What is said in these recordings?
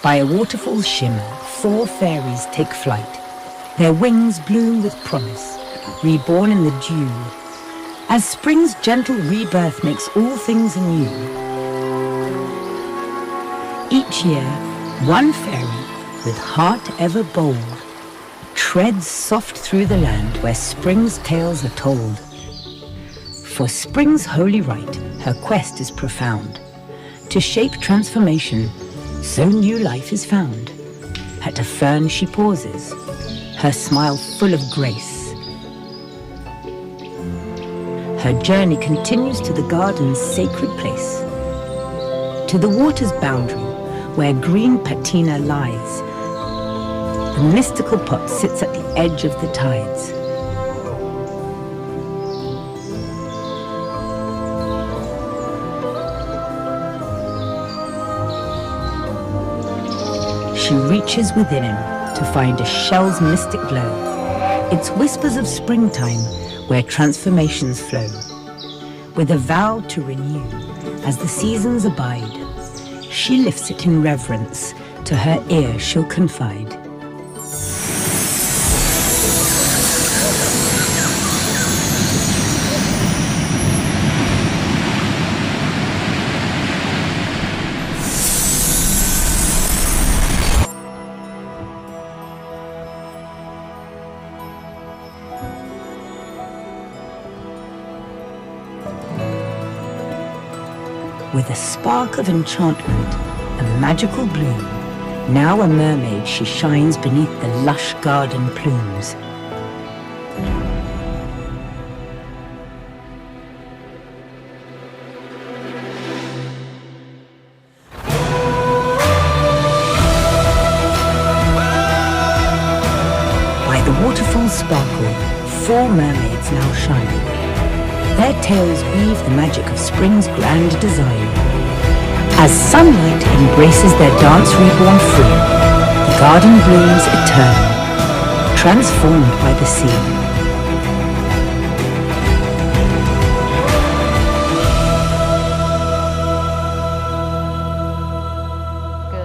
By a waterfall's shimmer, 4 fairies take flight. Their wings bloom with promise, reborn in the dew, as spring's gentle rebirth makes all things anew. Each year, one fairy, with heart ever bold, treads soft through the land where spring's tales are told. For spring's holy rite, her quest is profound, to shape transformation, so new life is found. At a fern she pauses, her smile full of grace. Her journey continues to the garden's sacred place, to the water's boundary, where green patina lies. The mystical pot sits at the edge of the tides. She reaches within him to find a shell's mystic glow. It's whispers of springtime where transformations flow. With a vow to renew as the seasons abide, she lifts it in reverence, to her ear she'll confide. With a spark of enchantment, a magical bloom, now a mermaid she shines beneath the lush garden plumes. By the waterfall's sparkle, 4 mermaids now shine. Their tales weave the magic of spring's grand design. As sunlight embraces their dance reborn free, the garden blooms eternal, transformed by the sea.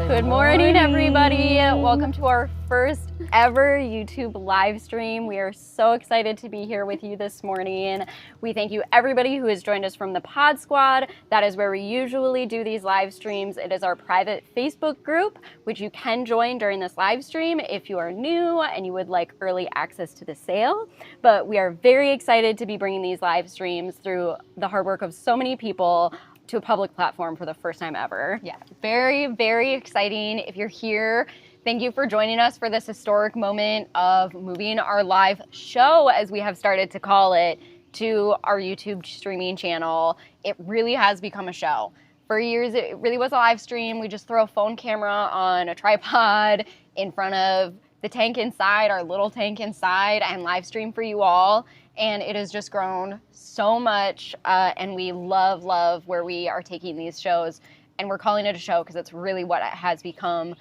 Good morning, everybody. Welcome to our first ever YouTube live stream. We are so excited to be here with you this morning. We thank you everybody who has joined us from the Pod Squad. That is where we usually do these live streams. It is our private Facebook group, which you can join during this live stream if you are new and you would like early access to the sale. But we are very excited to be bringing these live streams through the hard work of so many people to a public platform for the first time ever. Yeah, very, very exciting. If you're here, thank you for joining us for this historic moment of moving our live show, as we have started to call it, to our YouTube streaming channel. It really has become a show. For years, it really was a live stream. We just throw a phone camera on a tripod in front of the tank inside, our little tank inside, and live stream for you all. And it has just grown so much, and we love where we are taking these shows. And we're calling it a show because it's really what it has become,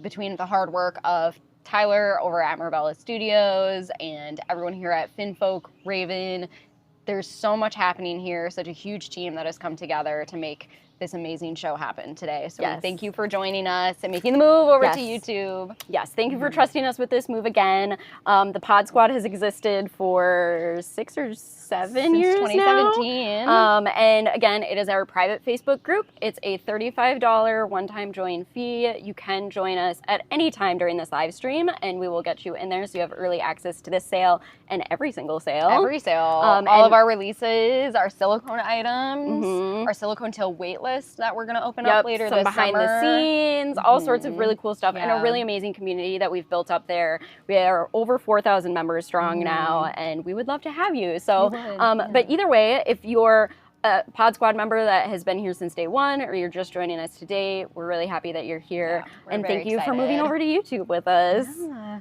between the hard work of Tyler over at Merbella Studios and everyone here at Finfolk, Raven. There's so much happening here, such a huge team that has come together to make this amazing show happen today. So Yes. thank you for joining us and making the move over to YouTube. Yes, thank you for trusting us with this move again. The Pod Squad has existed for 6 or 7 years Since 2017. now. And again, it is our private Facebook group. It's a $35 one-time join fee. You can join us at any time during this live stream, and we will get you in there so you have early access to this sale and every single sale. Every sale. All of our releases, our silicone items, our silicone tail wait list that we're going to open up later some this behind summer. the scenes, all sorts of really cool stuff, and a Yeah. really amazing community that we've built up there. We are over 4,000 members strong now, and we would love to have you. So, but either way, if you're a Pod Squad member that has been here since day one, or you're just joining us today, we're really happy that you're here, we're and very thank you for moving excited. over to YouTube with us. Yeah.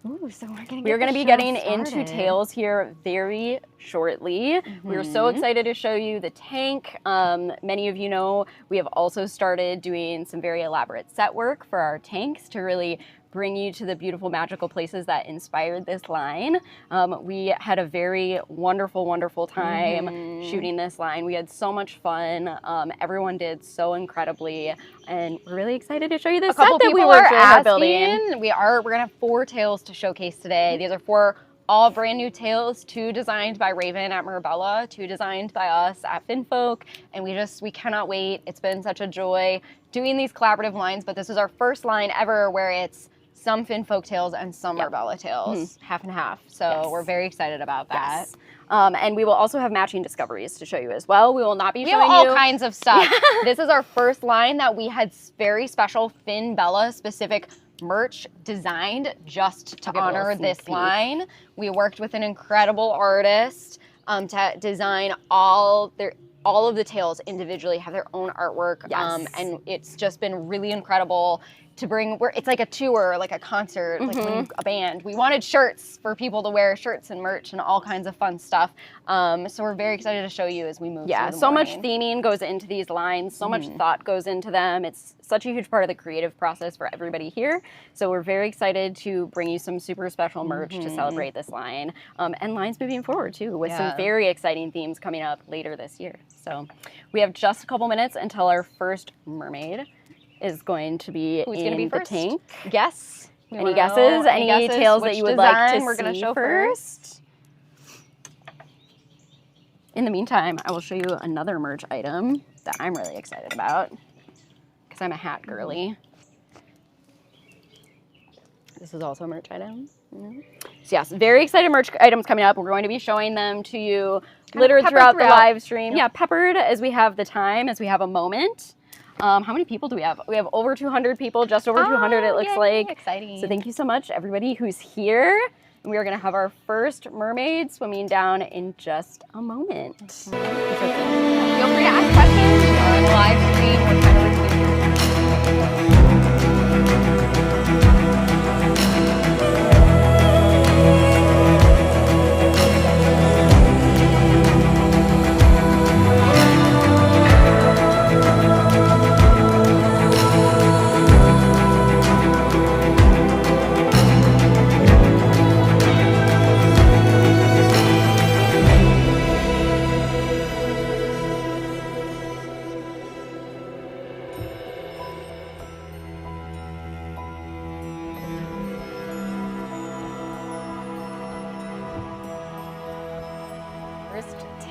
Ooh, so We're going to be getting into tales here very shortly. We are so excited to show you the tank. Many of you know we have also started doing some very elaborate set work for our tanks to really bring you to the beautiful, magical places that inspired this line. We had a very wonderful, wonderful time shooting this line. We had so much fun. Everyone did so incredibly, and we're really excited to show you this set that we were building. We're gonna have 4 tails to showcase today. These are 4 all brand new tails, 2 designed by Raven at Merbella, 2 designed by us at Finfolk, and we cannot wait. It's been such a joy doing these collaborative lines, but this is our first line ever where it's some Finfolk tails and some Merbella tails, half and half. So we're very excited about that. Yes. And we will also have matching discoveries to show you as well. We will not be showing you all kinds of stuff. This is our first line that we had very special FinBella specific merch designed just to honor this line. We worked with an incredible artist to design all of the tails individually, have their own artwork. And it's just been really incredible to bring, it's like a tour, like a concert, like when a band. We wanted shirts for people to wear, shirts and merch and all kinds of fun stuff. So we're very excited to show you as we move through the so morning. much theming goes into these lines, so much thought goes into them. It's such a huge part of the creative process for everybody here. So we're very excited to bring you some super special merch to celebrate this line. And lines moving forward too, with some very exciting themes coming up later this year. So we have just a couple minutes until our first mermaid is going to be in the tank. Guess. Any guesses? Any tails that you would like to we're gonna see show first? In the meantime, I will show you another merch item that I'm really excited about because I'm a hat girly. This is also a merch item. So yes, very excited merch items coming up. We're going to be showing them to you littered throughout the live stream. Yeah, peppered as we have the time, as we have a moment. How many people do we have? We have over 200 people, just over 200 it looks like. Exciting. So thank you so much, everybody who's here. And we are going to have our first mermaid swimming down in just a moment. Feel free to ask questions on the live stream. We're kind of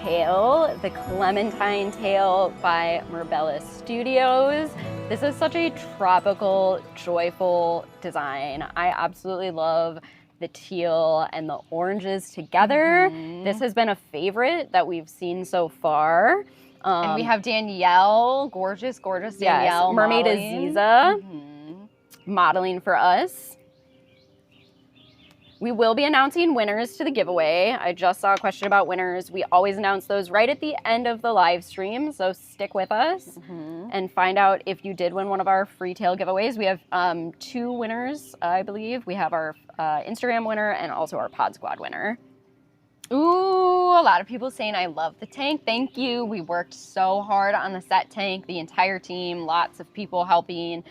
tail, the Clementine tail by Merbella Studios. This is such a tropical, joyful design. I absolutely love the teal and the oranges together. This has been a favorite that we've seen so far. And we have Danielle, gorgeous Danielle. Mermaid modeling. Aziza modeling for us. We will be announcing winners to the giveaway. I just saw a question about winners. We always announce those right at the end of the live stream, so stick with us and find out if you did win one of our free tail giveaways. We have 2 winners, I believe. We have our Instagram winner and also our Pod Squad winner. Ooh, a lot of people saying I love the tank. Thank you. We worked so hard on the set tank, the entire team, lots of people helping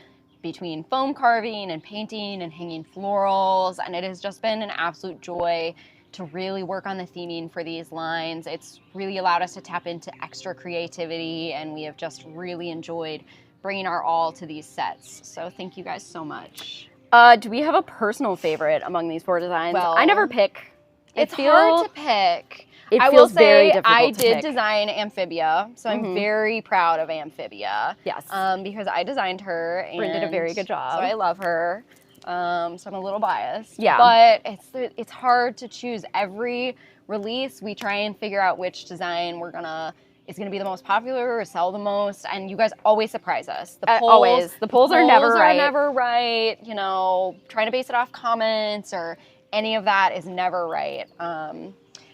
between foam carving and painting and hanging florals, and it has just been an absolute joy to really work on the theming for these lines. It's really allowed us to tap into extra creativity, and we have just really enjoyed bringing our all to these sets. So thank you guys so much. Do we have a personal favorite among these 4 designs? Well, I never pick. It's hard to pick. It I will feels very say difficult I to did pick. design Amphibia, so I'm very proud of Amphibia. Yes. Because I designed her. And Bryn did a very good job. So I love her. So I'm a little biased. Yeah. But it's hard to choose. Every release, we try and figure out which design is gonna be the most popular or sell the most, and you guys always surprise us. The polls, always. The polls are never right. You know, trying to base it off comments or any of that is never right.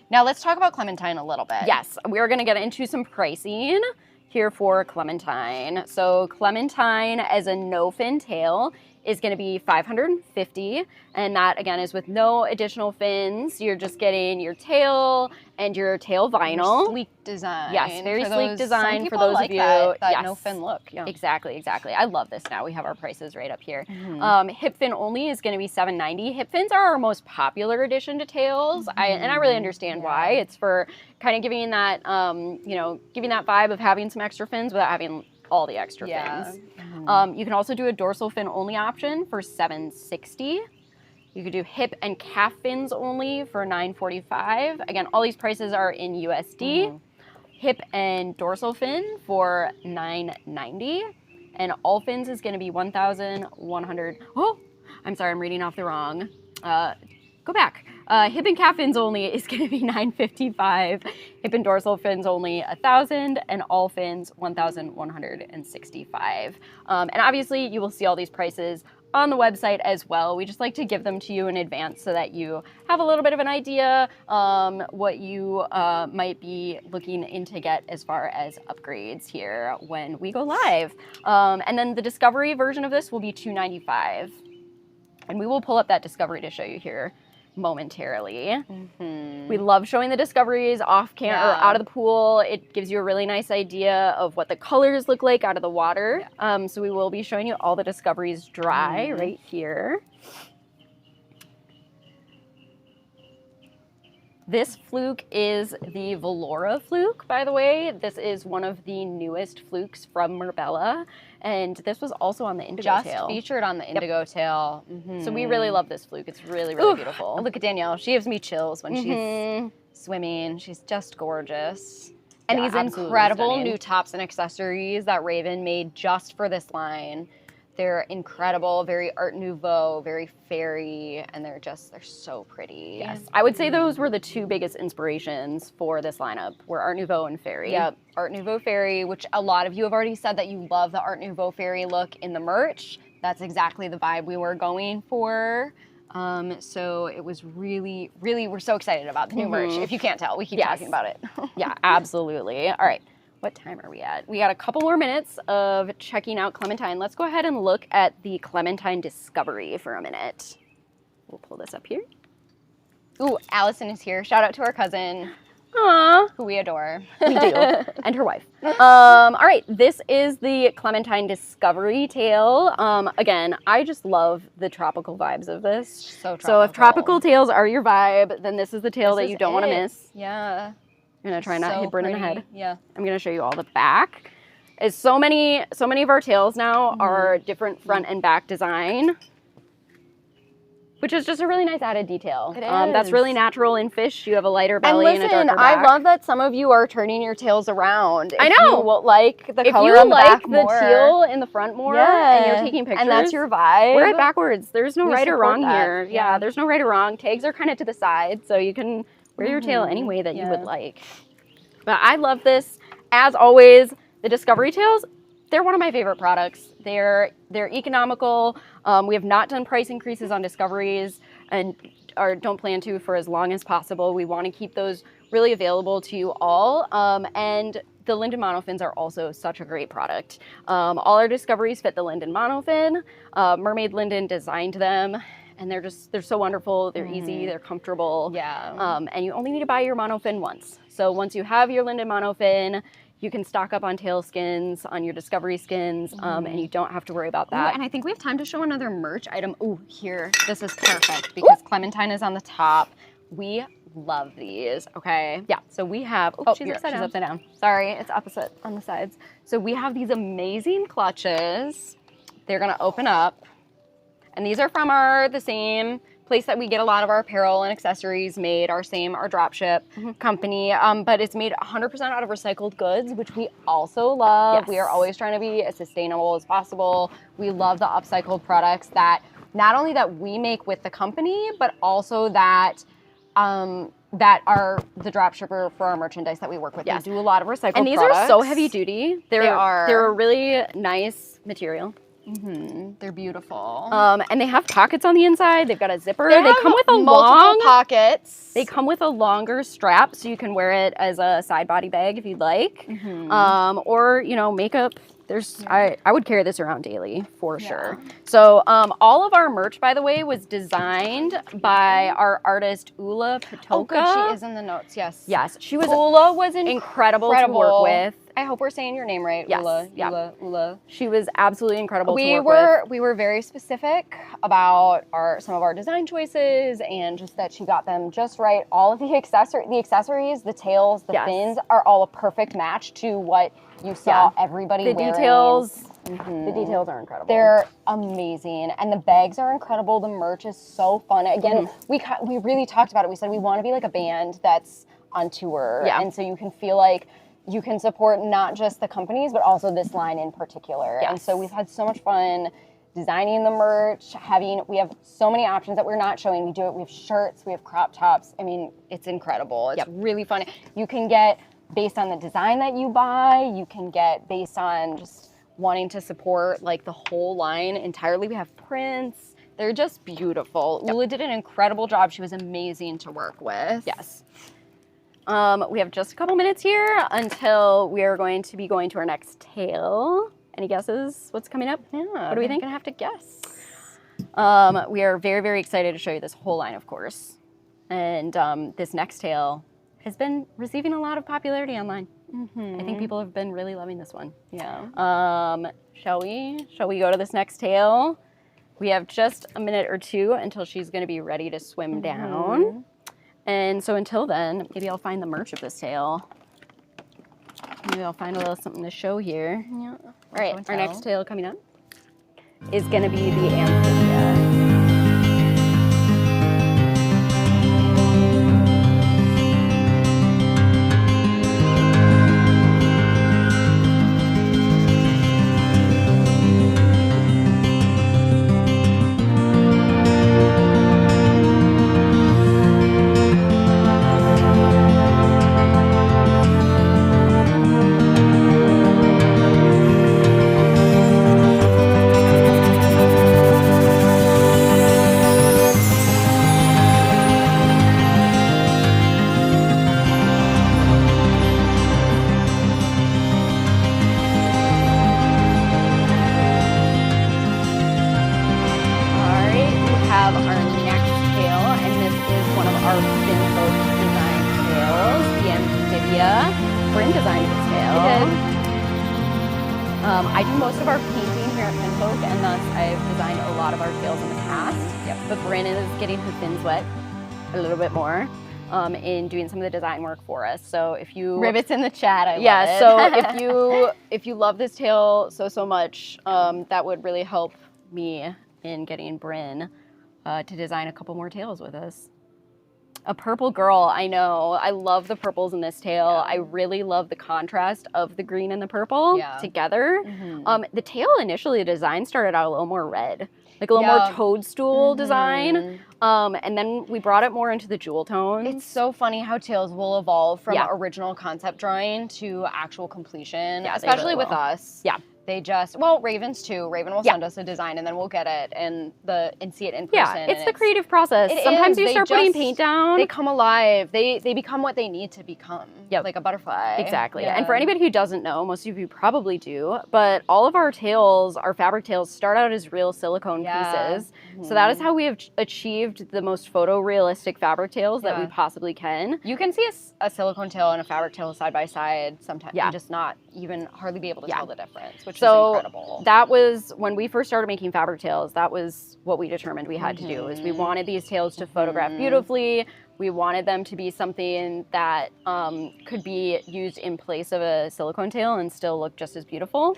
Now let's talk about Clementine a little bit. Yes, we're gonna get into some pricing here for Clementine. So Clementine as a no fin tail is going to be $550, and that again is with no additional fins. You're just getting your tail and your tail vinyl. Your sleek design. Yes, very for sleek those, design some for those like of you. That Yes. no fin look. Yeah. Exactly. I love this now. We have our prices right up here. Hip fin only is going to be $790. Hip fins are our most popular addition to tails, and I really understand why. It's for kind of giving that, giving that vibe of having some extra fins without having all the extra fins. You can also do a dorsal fin only option for $760. You could do hip and calf fins only for $945. Again, all these prices are in USD. Hip and dorsal fin for $990. And all fins is going to be $1,100. Oh, I'm sorry, I'm reading off the wrong. Go back. Hip and calf fins only is going to be $955. Hip and dorsal fins only $1,000, and all fins $1,165. And obviously, you will see all these prices on the website as well. We just like to give them to you in advance so that you have a little bit of an idea what you might be looking in to get as far as upgrades here when we go live. And then the Discovery version of this will be $295. And we will pull up that Discovery to show you here momentarily. We love showing the Discoveries off camera or out of the pool. It gives you a really nice idea of what the colors look like out of the water. So we will be showing you all the Discoveries dry right here. This fluke is the Velora fluke, by the way. This is one of the newest flukes from Merbella, and this was also on the Indigo Tail. Just featured on the Indigo Tail. So we really love this fluke. It's really, really beautiful. And look at Danielle. She gives me chills when she's swimming. She's just gorgeous. And these incredible new tops and accessories that Raven made just for this line. They're incredible, very Art Nouveau, very fairy, and they're so pretty. Yes, I would say those were the two biggest inspirations for this lineup, were Art Nouveau and fairy. Yep, Art Nouveau fairy, which a lot of you have already said that you love the Art Nouveau fairy look in the merch. That's exactly the vibe we were going for. So it was really, we're so excited about the new merch. If you can't tell, we keep talking about it. Yeah, absolutely. All right. What time are we at? We got a couple more minutes of checking out Clementine. Let's go ahead and look at the Clementine Discovery for a minute. We'll pull this up here. Ooh, Allison is here. Shout out to our cousin. Aww. Who we adore. We do. And her wife. All right. This is the Clementine Discovery tail. Again, I just love the tropical vibes of this. So tropical. So if tropical tails are your vibe, then this is the tail that you don't want to miss. Yeah. I'm gonna try not to hit Bryn in the head. Yeah. I'm gonna show you all the back. As so many of our tails now are different front and back design, which is just a really nice added detail. It That's is. really natural in fish. You have a lighter belly and a darker back. I love that some of you are turning your tails around. I know. If you like the if color you on the like back the more. teal in the front more, and you're taking pictures, and that's your vibe. wear it backwards. There's no We right or support wrong that. here. Yeah, there's no right or wrong. Tags are kind of to the side, so you can wear your tail any way that you would like. But I love this. As always, the Discovery tails, they're one of my favorite products. They're economical. We have not done price increases on Discoveries and don't plan to for as long as possible. We want to keep those really available to you all. And the Linden monofins are also such a great product. All our Discoveries fit the Linden monofin. Mermaid Linden designed them. And they're so wonderful. They're easy. They're comfortable. Yeah. And you only need to buy your monofin once. So once you have your Linden monofin, you can stock up on tail skins, on your Discovery skins, and you don't have to worry about that. Ooh, and I think we have time to show another merch item. Ooh, here. This is perfect because Clementine is on the top. We love these, okay? Yeah. So we have, She's upside down. Sorry, it's opposite on the sides. So we have these amazing clutches. They're gonna open up. And these are from the same place that we get a lot of our apparel and accessories made, our dropship company. But it's made 100% out of recycled goods, which we also love. Yes. We are always trying to be as sustainable as possible. We love the upcycled products that not only that we make with the company, but also that that are the drop shipper for our merchandise that we work with. Yes. They do a lot of recycled And these products. are so heavy duty. They are. They're a really nice material. They're beautiful. And they have pockets on the inside. They've got a zipper. They come with a multiple pockets. They come with a longer strap, so you can wear it as a side body bag if you'd like. Or, makeup I would carry this around daily for sure. So all of our merch, by the way, was designed by our artist Ula Patoka. Oh, good. She is in the notes. Yes. Yes, she was Ula was incredible to work with. I hope we're saying your name right, Yes. Ula. Yeah. Ula. She was absolutely incredible to work with. We were very specific about some of our design choices and just that she got them just right. All of the accessories, the tails, the fins are all a perfect match to what you saw everybody wearing. The details are incredible. They're amazing, and the bags are incredible. The merch is so fun. Again, we really talked about it. We said we want to be like a band that's on tour, and so you can feel like you can support not just the companies, but also this line in particular. Yes. And so we've had so much fun designing the merch, we have so many options that we're not showing. We have shirts, we have crop tops. I mean, it's incredible. It's really fun. You can get based on the design that you buy, you can get based on just wanting to support like the whole line entirely. We have prints. They're just beautiful. Ula did an incredible job. She was amazing to work with. Yes. We have just a couple minutes here until we are going to be going to our next tale. Any guesses what's coming up? Yeah. What do we think? I'm gonna have to guess. We are very, very excited to show you this whole line, of course. And this next tale has been receiving a lot of popularity online. I think people have been really loving this one. Yeah. Shall we go to this next tale? We have just a minute or two until she's going to be ready to swim down. And so until then, maybe I'll find the merch of this tale. Maybe I'll find a little something to show here. Yeah. All right, our next tale coming up is going to be the Amphibia. Bryn designed this tale. I do most of our painting here at Finfolk, and thus I've designed a lot of our tales in the past. But Bryn is getting her fins wet a little bit more in doing some of the design work for us. So if you rivets in the chat, I love it. So if you love this tale so much, that would really help me in getting Bryn to design a couple more tales with us. A purple girl, I know. I love the purples in this tale. I really love the contrast of the green and the purple together. The tale initially, the design started out a little more red, like a little more toadstool design. And then we brought it more into the jewel tones. It's so funny how tales will evolve from original concept drawing to actual completion, especially with us. They just, Ravens too. Raven will send us a design and then we'll get it and see it in person. Yeah, it's the creative process. Sometimes you start putting paint down. They come alive. They become what they need to become. Like a butterfly. Exactly. And for anybody who doesn't know, most of you probably do, but all of our tales, our fabric tales, start out as real silicone pieces. So that is how we have achieved the most photorealistic fabric tales that we possibly can. You can see a silicone tail and a fabric tail side by side sometimes and just not even hardly be able to tell the difference, which is incredible. That was, when we first started making fabric tales, that was what we determined we had to do, is we wanted these tales to photograph beautifully. We wanted them to be something that could be used in place of a silicone tail and still look just as beautiful.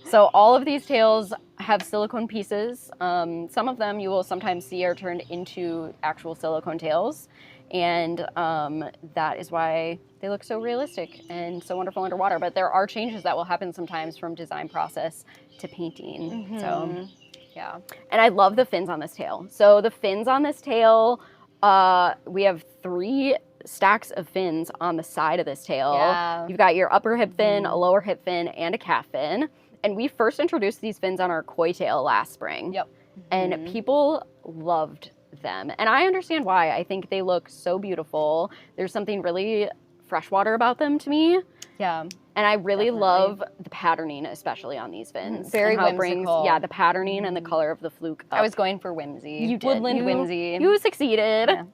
So all of these tails have silicone pieces. Some of them you will sometimes see are turned into actual silicone tails. And that is why they look so realistic and so wonderful underwater. But there are changes that will happen sometimes from design process to painting. So, and I love the fins on this tail. So the fins on this tail, we have 3 stacks of fins on the side of this tail. You've got your upper hip fin, a lower hip fin, and a calf fin. And we first introduced these fins on our koi tail last spring. And people loved them. And I understand why. I think they look so beautiful. There's something really freshwater about them to me. Yeah. And I really Definitely. love the patterning, especially on these fins. Very and how it brings, whimsical. the patterning and the color of the fluke up. I was going for whimsy. You did. Woodland whimsy. You succeeded. Yeah.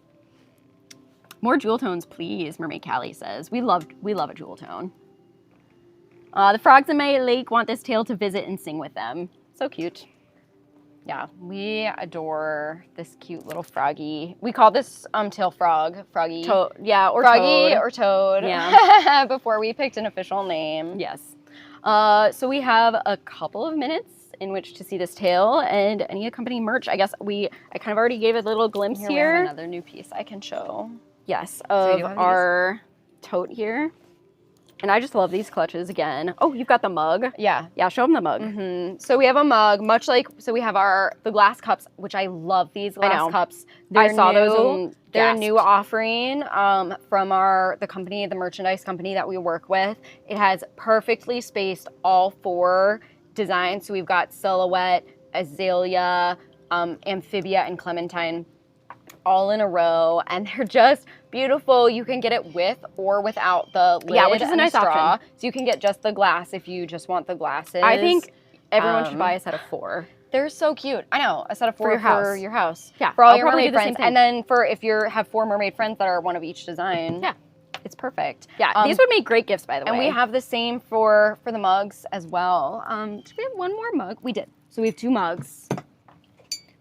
More jewel tones, please, Mermaid Callie says. We love a jewel tone. The frogs in my lake want this tail to visit and sing with them. So cute. Yeah, we adore this cute little froggy. We call this tail frog, froggy. Or froggy toad. or toad. Yeah. Before we picked an official name. Yes. So we have a couple of minutes in which to see this tail and any accompanying merch. I guess I kind of already gave a little glimpse We here. have another new piece I can show. Yes, we of do have our tote here. And I just love these clutches again. Oh, you've got the mug. Yeah. Yeah, show them the mug. Mm-hmm. So we have a mug, much like, so we have the glass cups, which I love these glass cups. I saw those and They're a gasped. new offering from the merchandise company that we work with. It has perfectly spaced all 4 designs. So we've got Silhouette, Aelia, Amphibia, and Clementine all in a row, and they're just beautiful. You can get it with or without the lid, which is a and the nice straw. option. So you can get just the glass if you just want the glasses. I think everyone should buy a set of 4. They're so cute. I know, a set of 4 For your house. Yeah, Yeah, for all I'll your probably mermaid do the same friends. thing. And then for if you have 4 mermaid friends that are one of each design. Yeah. It's perfect. Yeah, these would make great gifts, by the way. And we have the same for the mugs as well. Did we have one more mug? We did. So we have 2 mugs.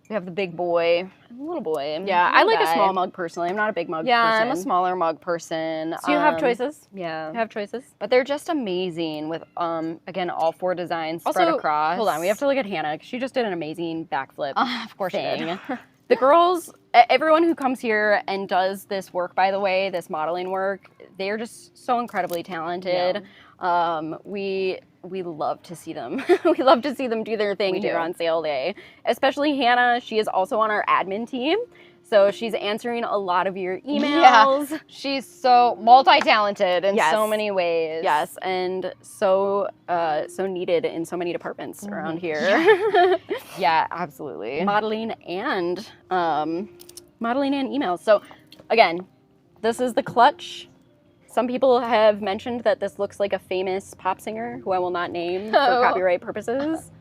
We have the big boy and the little boy. Yeah, I like a guy. small mug personally. I'm not a big mug Yeah, person. I'm a smaller mug person. So you have choices? Yeah. You have choices? But they're just amazing with, again, all 4 designs spread across. Hold on, we have to look at Hannah. 'Cause she just did an amazing backflip Of course she thing. did. The girls, everyone who comes here and does this work, by the way, this modeling work, they are just so incredibly talented. We love to see them. We love to see them do their thing here on sale day. Especially Hannah. She is also on our admin team. So she's answering a lot of your emails. Yeah. She's so multi-talented in so many ways. Yes, and so needed in so many departments around here. Yeah, absolutely. Modeling and emails. So again, this is the clutch. Some people have mentioned that this looks like a famous pop singer who I will not name for copyright purposes,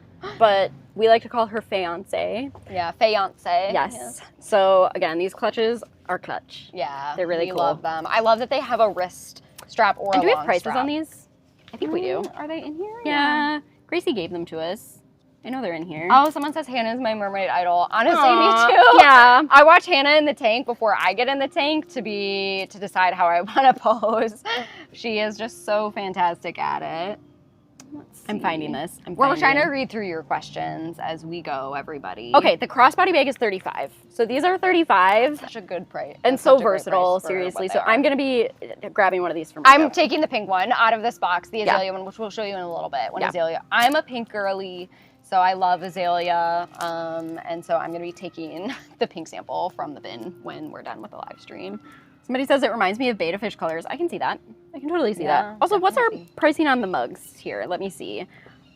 but we like to call her fiance. Yeah, fiance. Yes. So again, these clutches are clutch. Yeah, they're really we cool. love them. I love that they have a wrist strap or And a do we long have prices strap. on these? I think we do. Are they in here? Yeah. Gracie gave them to us. I know they're in here. Oh, someone says Hannah's my mermaid idol. Honestly, Aw, me too. yeah. I watch Hannah in the tank before I get in the tank to decide how I want to pose. She is just so fantastic at it. I'm finding this. We're trying to read through your questions as we go, everybody. Okay, the crossbody bag is $35. So these are $35 Such a good price. and so versatile, seriously. So I'm going to be grabbing one of these for myself. I'm taking the pink one out of this box, the Aelia one, which we'll show you in a little bit. Aelia. I'm a pink girly, so I love Aelia, and so I'm going to be taking the pink sample from the bin when we're done with the live stream. Somebody says it reminds me of beta fish colors. I can see that. I can totally see that. Also, what's our definitely. pricing on the mugs here? Let me see.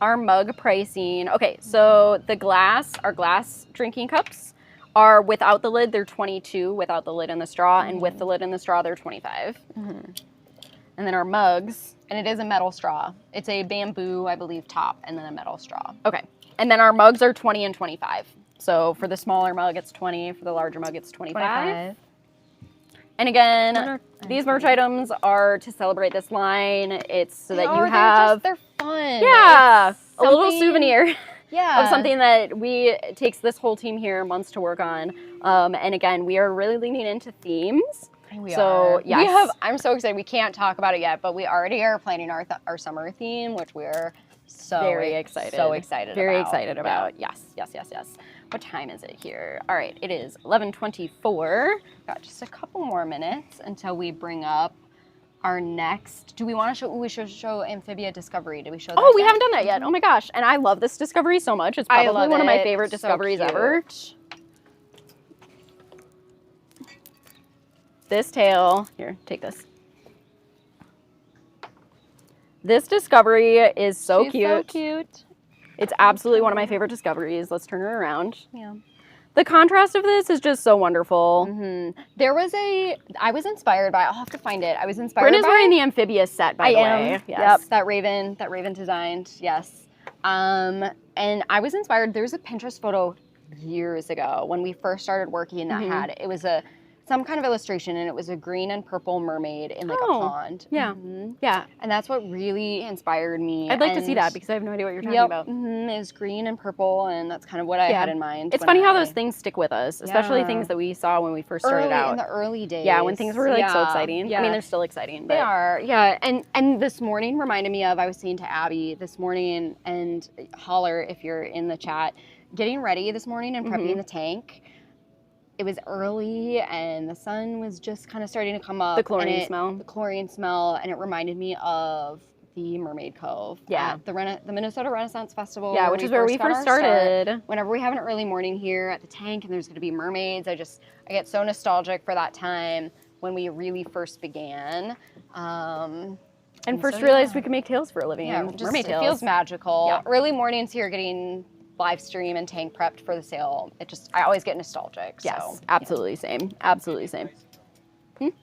Our mug pricing. Okay, so our glass drinking cups are without the lid, they're $22 without the lid and the straw, and with the lid and the straw, they're $25. And then our mugs. And it is a metal straw. It's a bamboo, I believe, top, and then a metal straw. Okay, and then our mugs are $20 and $25. So for the smaller mug, it's $20. For the larger mug, it's $25. And again, these merch items are to celebrate this line. It's so that you have... They're fun. Yeah, a little souvenir Yeah. of something that it takes this whole team here months to work on. And again, we are really leaning into themes. We So, are. yes. I'm so excited. We can't talk about it yet, but we already are planning our summer theme, which we're Very excited. So excited Very about. excited about. Yes. What time is it here? All right, it is 11:24. Got just a couple more minutes until we bring up our next. Do we want to show? We should show Amphibia Discovery. Did we show that? Oh, we haven't done that yet. Oh my gosh. And I love this discovery so much. It's probably love one of my it. favorite So discoveries cute. ever. This tail, here, take this. This discovery is so She's cute. so cute. It's absolutely one of my favorite discoveries. Let's turn her around. Yeah. The contrast of this is just so wonderful. I was inspired by, I'll have to find it. I was inspired Brynn is by. wearing the Amphibia set, by the way. Yes, that Raven designed, yes. And I was inspired, there's a Pinterest photo years ago when we first started working that it was some kind of illustration, and it was a green and purple mermaid in like a pond. Yeah, yeah. And that's what really inspired me. I'd like to see that because I have no idea what you're talking about. It was green and purple, and that's kind of what I had in mind. It's funny how those things stick with us, especially things that we saw when we first started out. In the early days. Yeah, when things were like so exciting. I mean, they're still exciting. But. They are, yeah. And this morning reminded me of, I was saying to Abby this morning, and holler if you're in the chat, getting ready this morning and prepping the tank. It was early and the sun was just kind of starting to come up. The chlorine smell. The chlorine smell, and it reminded me of the Mermaid Cove. Yeah. At the Minnesota Renaissance Festival. Yeah, which is where we first started. Whenever we have an early morning here at the tank and there's going to be mermaids, I get so nostalgic for that time when we really first began. And first realized we could make tails for a living. Yeah, mermaid tails. It feels magical. Yeah. Early mornings here getting live stream and tank prepped for the sale. I always get nostalgic. Yes, so, absolutely same. Absolutely same. Wait,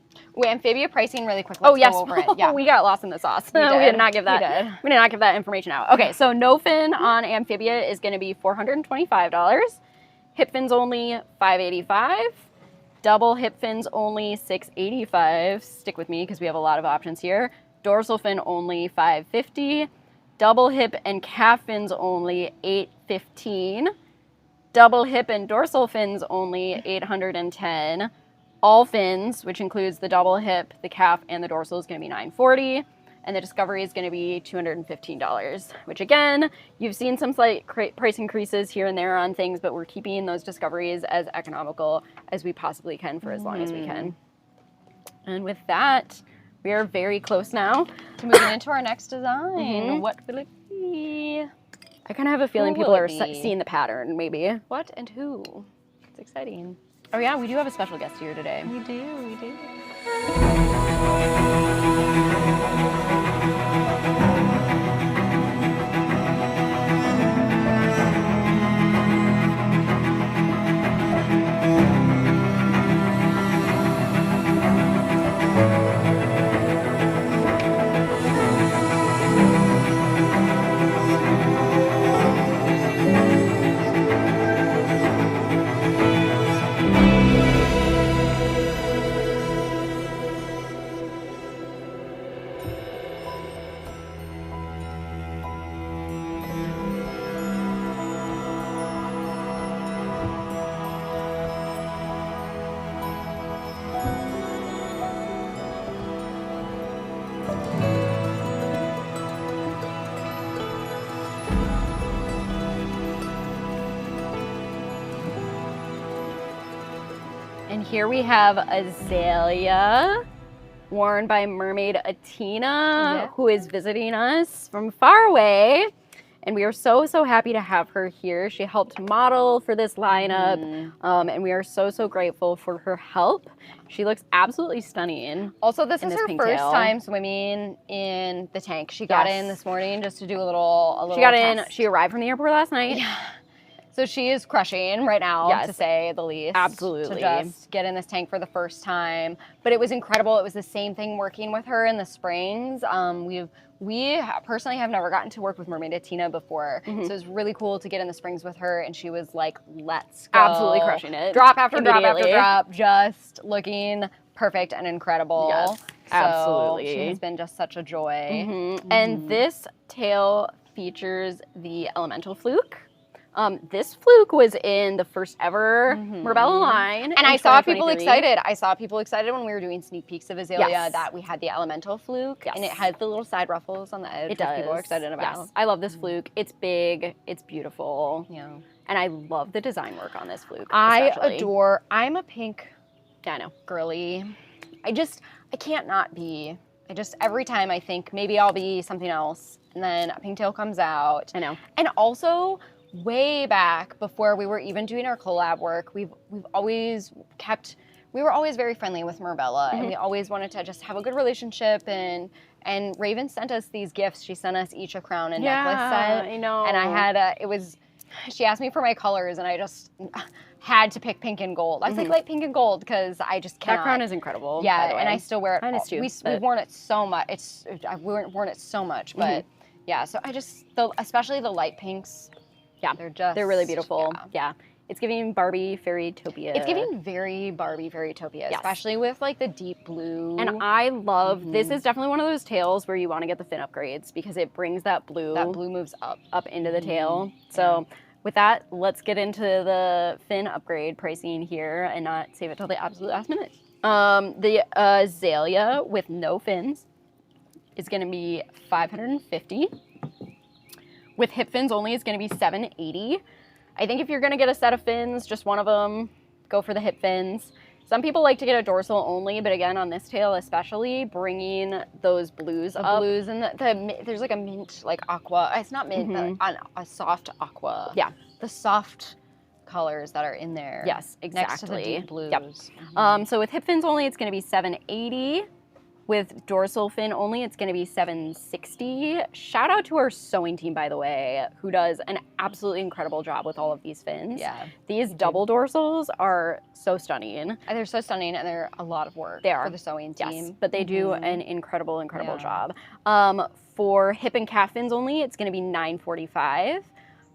Amphibia pricing really quick. Let's go over it. Yeah. We got lost in the sauce. We did not give that information out. Okay, so no fin on Amphibia is going to be $425. Hip fins only $585. Double hip fins only $685. Stick with me because we have a lot of options here. Dorsal fin only $550. Double hip and calf fins only $815. Double hip and dorsal fins only $810. All fins, which includes the double hip, the calf, and the dorsal, is going to be $940. And the Discovery is going to be $215, which again, you've seen some slight price increases here and there on things, but we're keeping those Discoveries as economical as we possibly can for as long as we can. And with that, we are very close now to moving into our next design. What will it be? I kind of have a feeling people are seeing the pattern, maybe. What and who? It's exciting. Oh yeah, we do have a special guest here today. We do. And here we have Aelia, worn by mermaid Athena, who is visiting us from far away. And we are so, so happy to have her here. She helped model for this lineup, and we are so, so grateful for her help. She looks absolutely stunning. Also, this is her first time swimming in the tank. She got in this morning just to do a little She got test. in, she arrived from the airport last night. Yeah. So she is crushing right now, to say the least. Absolutely. To just get in this tank for the first time. But it was incredible. It was the same thing working with her in the springs. We personally have never gotten to work with Mermaid Athena before. So it was really cool to get in the springs with her, and she was like, let's go. Absolutely crushing it. Drop after drop after drop, just looking perfect and incredible. Yes, absolutely. So she has been just such a joy. And this tail features the elemental fluke. This fluke was in the first ever Merbella line. And I saw people excited. I saw people excited when we were doing sneak peeks of Aelia that we had the elemental fluke. And it had the little side ruffles on the edge. It does. People are excited about. Yes. I love this fluke. It's big. It's beautiful. Yeah. And I love the design work on this fluke. I'm a pink girly. I can't not be. Every time I think maybe I'll be something else. And then a pigtail comes out. I know. And also, way back before we were even doing our collab work, we were always very friendly with Merbella, and we always wanted to just have a good relationship. And Raven sent us these gifts. She sent us each a crown and necklace set. I know. And I had it was she asked me for my colors, and I just had to pick pink and gold. I was like, light pink and gold, because I just cannot. That crown is incredible. Yeah, by the way. and I still wear it. Mine is too, We've worn it so much. I've worn it so much, but yeah. So I just, especially the light pinks. Yeah, they're really beautiful. Yeah. It's giving Barbie Fairytopia. It's giving very Barbie Fairytopia, especially with like the deep blue. And I love, this is definitely one of those tails where you want to get the fin upgrades because it brings that blue. That blue moves up into the tail. So with that, let's get into the fin upgrade pricing here and not save it till the absolute last minute. The Aelia with no fins is going to be $550. With hip fins only, it's going to be $780. I think if you're going to get a set of fins, just one of them, go for the hip fins. Some people like to get a dorsal only, but again, on this tail especially, bringing those blues up. Blues and there's like a mint, like aqua. It's not mint, but a soft aqua. Yeah. The soft colors that are in there. Yes, exactly. Next to the deep blues. Yep. So with hip fins only, it's going to be $780. With dorsal fin only, it's going to be $760. Shout out to our sewing team, by the way, who does an absolutely incredible job with all of these fins. Yeah. These double dorsals are so stunning. They're so stunning, and they're a lot of work for the sewing team. Yes, but they do an incredible job. For hip and calf fins only, it's going to be $945.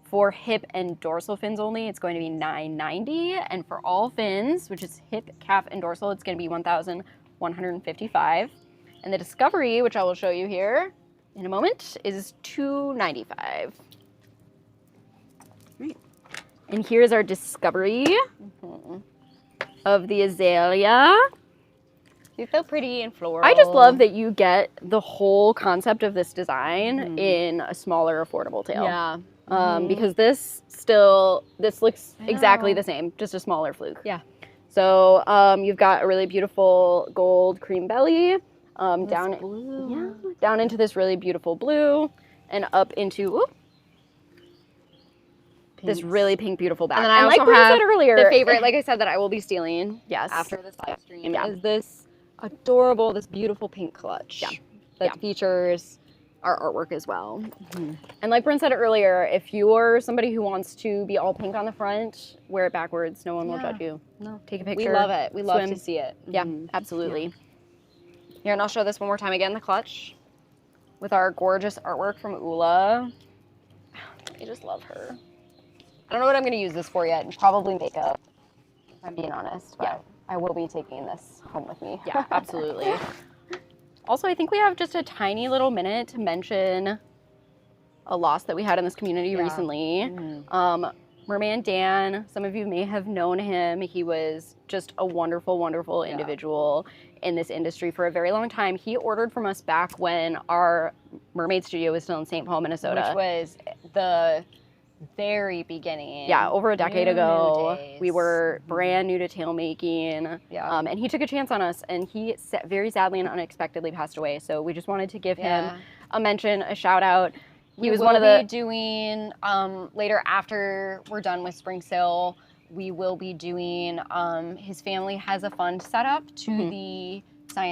For hip and dorsal fins only, it's going to be $990. And for all fins, which is hip, calf, and dorsal, it's going to be $1,155. And the Discovery, which I will show you here in a moment, is $295. Right. And here's our Discovery of the Aelia. They're so pretty and floral. I just love that you get the whole concept of this design in a smaller, affordable tail. Yeah. Because this looks exactly the same, just a smaller fluke. Yeah. So you've got a really beautiful gold cream belly, down into this really beautiful blue, and up into this really pink, beautiful back. And then I also like we have said earlier, the favorite, like I said, that I will be stealing yes, after this live stream is this adorable, this beautiful pink clutch that features our artwork as well. And like Bryn said earlier, if you're somebody who wants to be all pink on the front, wear it backwards. No one will judge you. No. Take a picture. We love it. We love swim. to see it. Yeah, absolutely. Here, and I'll show this one more time again, the clutch with our gorgeous artwork from Ula. I just love her. I don't know what I'm going to use this for yet. Probably makeup, if I'm being honest. But I will be taking this home with me. Yeah, absolutely. Also, I think we have just a tiny little minute to mention a loss that we had in this community recently. Merman Dan, some of you may have known him. He was just a wonderful, wonderful individual in this industry for a very long time. He ordered from us back when our mermaid studio was still in St. Paul, Minnesota. Which was the very beginning. Yeah, over a decade ago. Days. We were brand new to tail making. Yeah. And he took a chance on us, and he very sadly and unexpectedly passed away. So we just wanted to give him a mention, a shout out. He was one of the doing later after we're done with Spring Sale. We will be doing. His family has a fund set up to the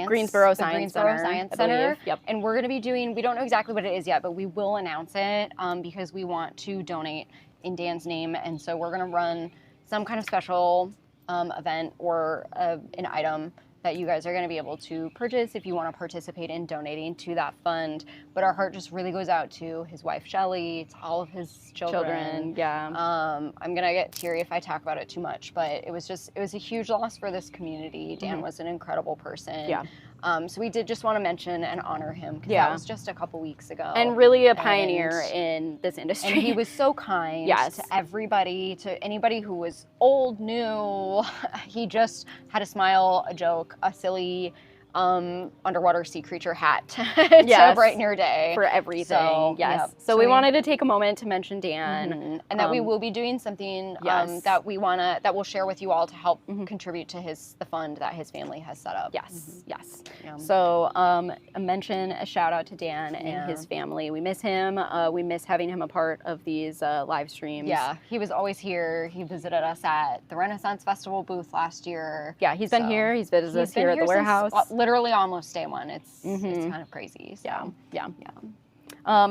Greensboro Science Center. Yep. And we're going to be doing. We don't know exactly what it is yet, but we will announce it because we want to donate in Dan's name, and so we're going to run some kind of special event or an item that you guys are going to be able to purchase if you want to participate in donating to that fund. But our heart just really goes out to his wife, Shelly, to all of his children. Yeah. I'm going to get teary if I talk about it too much, but it was a huge loss for this community. Dan was an incredible person. Yeah. So we did just want to mention and honor him because that was just a couple weeks ago. And really a pioneer in this industry. And he was so kind to everybody, to anybody who was old, new. He just had a smile, a joke, a silly underwater sea creature hat to brighten your day. For everything, so, So we wanted to take a moment to mention Dan. And that we will be doing something that we'll share with you all to help contribute to the fund that his family has set up. Yes. Yeah. So a shout out to Dan and his family. We miss him. We miss having him a part of these live streams. Yeah, he was always here. He visited us at the Renaissance Festival booth last year. Yeah, he's been here. He's visited us here at the warehouse. Literally almost day one. It's kind of crazy. So. Yeah.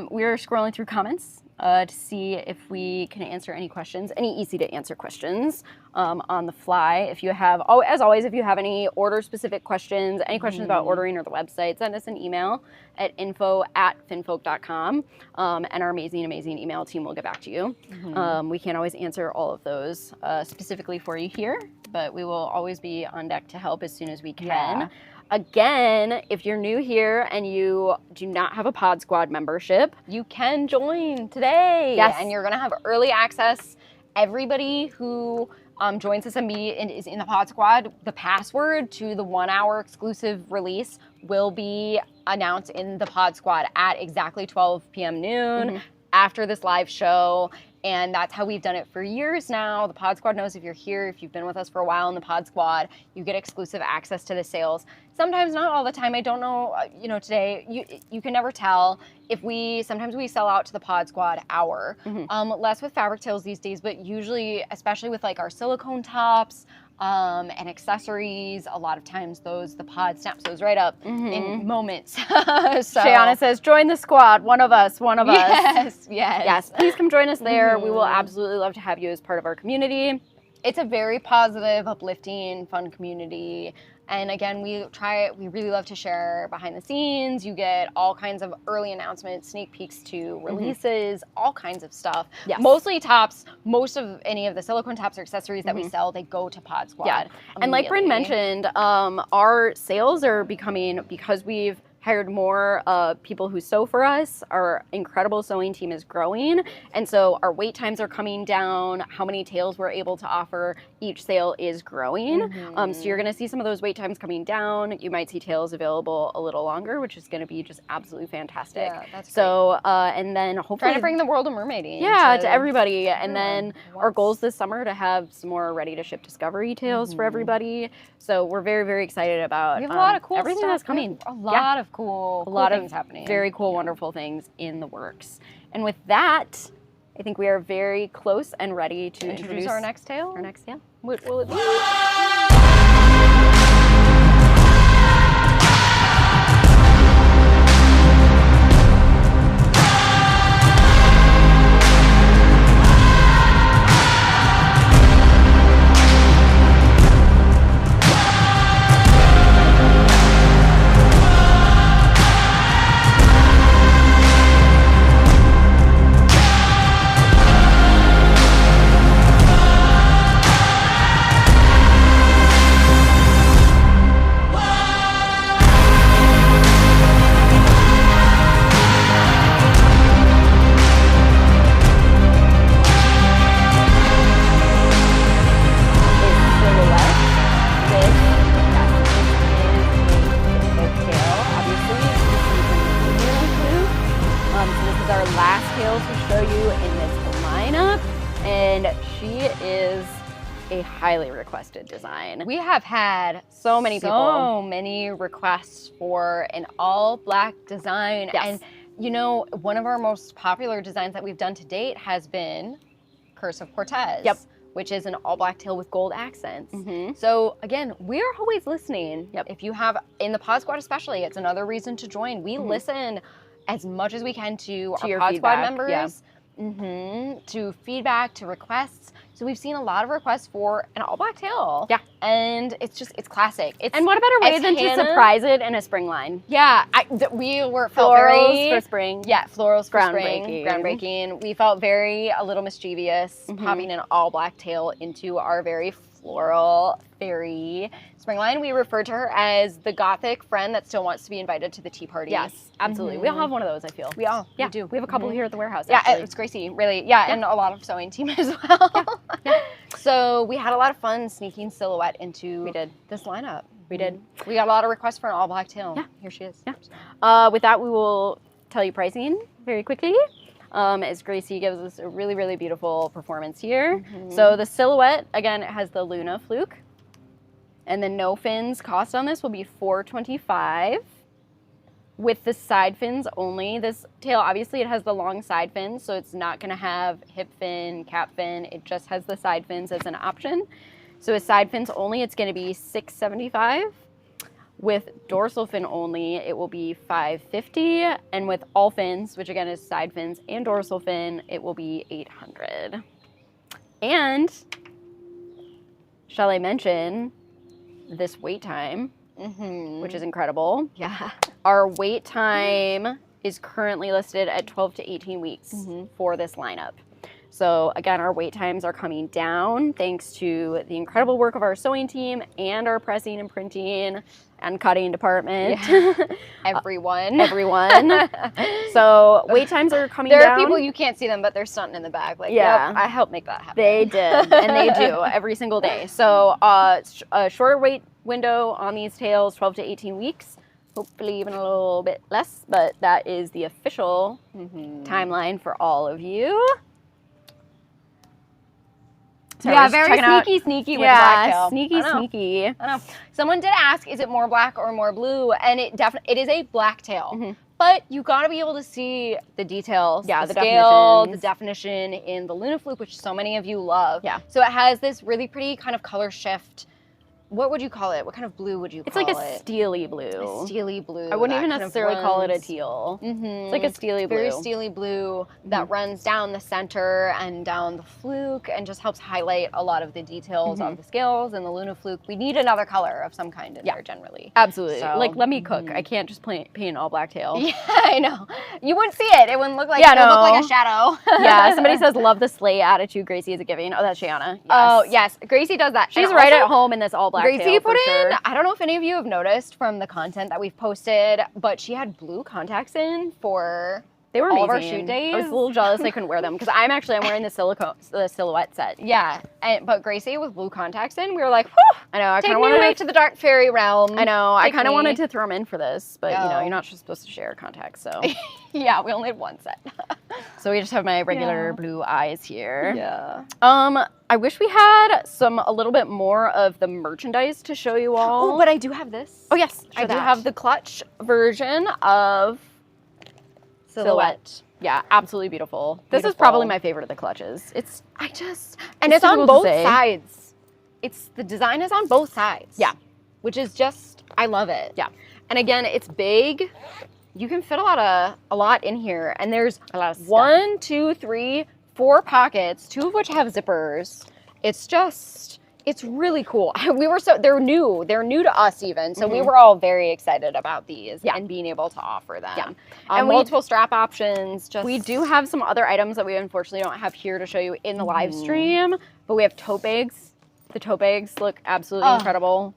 We're scrolling through comments. to see if we can answer any questions, any easy to answer questions on the fly. If you have, as always, if you have any order specific questions, any questions about ordering or the website, send us an email at info@finfolk.com, and our amazing email team will get back to you. We can't always answer all of those specifically for you here, but we will always be on deck to help as soon as we can. Yeah. Again, if you're new here and you do not have a Pod Squad membership, You can join today. Yes. And you're going to have early access. Everybody who joins us and is in the Pod Squad, the password to the 1 hour exclusive release will be announced in the Pod Squad at exactly 12 p.m. noon after this live show. And that's how we've done it for years now. The Pod Squad knows if you're here, if you've been with us for a while in the Pod Squad, you get exclusive access to the sales. Sometimes, not all the time. I don't know, today, you can never tell. Sometimes we sell out to the Pod Squad hour. Less with fabric tails these days, but usually, especially with like our silicone tops, and accessories, a lot of times the pod snaps those right up in moments. So, Shayana says, join the squad, one of us. yes. Yes, please come join us there. We will absolutely love to have you as part of our community. It's a very positive, uplifting, fun community. And again, we really love to share behind the scenes. You get all kinds of early announcements, sneak peeks to releases, all kinds of stuff. Yes. Mostly tops, most of any of the silicone tops or accessories that we sell, they go to Pod Squad. Yeah, and like Bryn mentioned, our sales are becoming, because we've hired more people who sew for us. Our incredible sewing team is growing, and so our wait times are coming down. How many tails we're able to offer each sale is growing. So you're gonna see some of those wait times coming down. You might see tails available a little longer, which is gonna be just absolutely fantastic. Yeah, that's so and then hopefully trying to bring the world of mermaiding. to everybody. And then our goals this summer to have some more ready to ship discovery tails for everybody. So we're very, very excited about We have a lot of cool everything stuff. that's coming. A lot of cool things happening. Very cool, wonderful things in the works. And with that, I think we are very close and ready to introduce our next tale. Our next tale. What will it be? Highly requested design. We have had so many requests for an all black design. Yes. And one of our most popular designs that we've done to date has been Curse of Cortez. Yep. Which is an all black tail with gold accents. So again, we're always listening. If you have, in the Pod Squad especially, it's another reason to join. We listen as much as we can to our Pod Squad members. To feedback, to requests. So we've seen a lot of requests for an all black tail. Yeah. And it's classic. And what a better way than to surprise it in a spring line. Yeah. We felt florals for spring. Yeah, florals for spring. Groundbreaking. Groundbreaking. We felt a little mischievous, popping an all black tail into our very floral, fairy spring line. We refer to her as the gothic friend that still wants to be invited to the tea party. Yes, absolutely. We all have one of those, I feel. We do. We have a couple here at the warehouse. Yeah, actually. it's Gracie, really. Yeah, and a lot of sewing team as well. So we had a lot of fun sneaking Silhouette into this lineup. We did. We got a lot of requests for an all black tail. Yeah. Here she is. Yeah. With that, we will tell you pricing very quickly. As Gracie gives us a really, really beautiful performance here. So the Silhouette, again, it has the Luna fluke. And the no fins cost on this will be $425. With the side fins only, this tail, obviously it has the long side fins, so it's not gonna have hip fin, cap fin, it just has the side fins as an option. So with side fins only, it's gonna be $675. With dorsal fin only, it will be $550, and with all fins, which again is side fins and dorsal fin, it will be $800. And shall I mention this wait time, which is incredible? Yeah. Our wait time is currently listed at 12 to 18 weeks for this lineup. So again, our wait times are coming down thanks to the incredible work of our sewing team and our pressing and printing and cutting department. Yeah. Everyone. So wait times are coming There down. are people, you can't see them, but they're stunting in the back. Like, Yeah. yep, I helped make that happen. They did, and they do every single day. So a shorter wait window on these tails, 12 to 18 weeks. Hopefully even a little bit less, but that is the official timeline for all of you. So Yeah, very sneaky with blacktail. Sneaky. I know. Someone did ask, is it more black or more blue? And it is a blacktail. But you got to be able to see the details, Yeah, the the scale, the definitions. definition in the Luna Fluke, which so many of you love. Yeah. So it has this really pretty kind of color shift. What would you call it? What kind of blue would you It's call like it? a steely blue. A steely blue. I wouldn't that even kind of necessarily call it a runs- teal. Mhm. It's like a steely blue. Very steely blue that runs down the center and down the fluke and just helps highlight a lot of the details of the scales and the Luna Fluke. We need another color of some kind in there generally. Absolutely. So- Like, let me cook. I can't just paint all black tail. Yeah, I know. You wouldn't see it. It wouldn't look like, Yeah, it would look like no. a shadow. Yeah, somebody says, love the slay attitude Gracie is giving. Oh, that's Shiana. Yes. Oh, yes. Gracie does that. She's And right also, at home in this all black Gracie tail put for in, sure. I don't know if any of you have noticed from the content that we've posted, but she had blue contacts in for They were all amazing. of our shoot days. I was a little jealous I couldn't wear them because I'm wearing the silhouette set. Yeah, but Gracie with blue contacts in, we were like, whew, I know. I take kind of me away wanted to the dark fairy realm. I know. I Take kind of me. wanted to throw them in for this, but you know, No. you're not supposed to share contacts, so Yeah, we only had one set. so we just have my regular Yeah. blue eyes here. Yeah. I wish we had a little bit more of the merchandise to show you all. Oh, but I do have this. Oh yes, I Show do that. have the clutch version of Silhouette. Yeah, absolutely beautiful. This is Beautiful. probably my favorite of the clutches. And It's it's on difficult to both say. sides. The design is on both sides. Yeah. Which is just, I love it. Yeah. And again, it's big. You can fit a lot in here. And there's a lot of stuff. 1, 2, 3, 4 pockets, 2 of which have zippers. It's really cool. They're new to us even. So we were all very excited about these and being able to offer them. Yeah. And multiple strap options. We do have some other items that we unfortunately don't have here to show you in the live stream, but we have tote bags. The tote bags look absolutely incredible.